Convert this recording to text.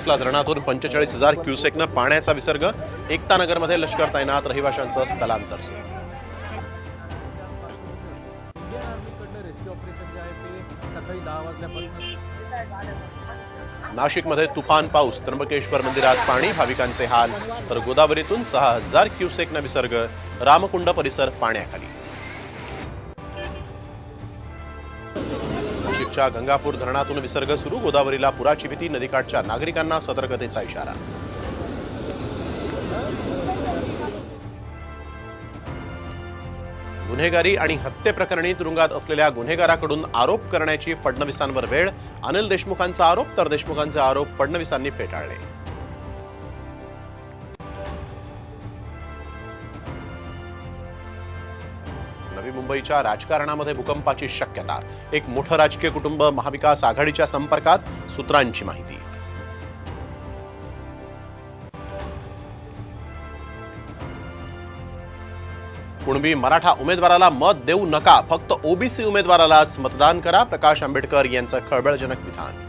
बायपासला धरणातून 45,000 क्युसेकनं पाण्याचा विसर्ग। एकतानगरमध्ये लष्कर तैनात, रहिवाशांचं स्थलांतर सुरू। नाशिकमध्ये तुफान पाऊस, त्र्यंबकेश्वर मंदिरात पाणी, भाविकांचे हाल। तर गोदावरीतून 6,000 क्युसेकनं विसर्ग, रामकुंड परिसर पाण्याखाली। नाशिकच्या गंगापूर धरणातून विसर्ग सुरू, गोदावरीला पुराची भीती, नदीकाठच्या नागरिकांना सतर्कतेचा इशारा। गुन्हेगारी आणि हत्येप्रकरणी तुरुंगात असलेल्या गुन्हेगाराकडून आरोप करण्याची फडणवीसांवर वेळ, अनिल देशमुखांचा आरोप, तर देशमुखांचे आरोप फडणवीसांनी फेटाळले। नवी मुंबईच्या राजकारणामध्ये भूकंपाची शक्यता, एक मोठं राजकीय कुटुंब महाविकास आघाडीच्या संपर्कात, सूत्रांची माहिती। कुणबी मराठा उमेदवाराला मत देऊ नका, फक्त ओबीसी उमेदवारालाच मतदान करा, प्रकाश आंबेडकर यांचं खळबळजनक विधान।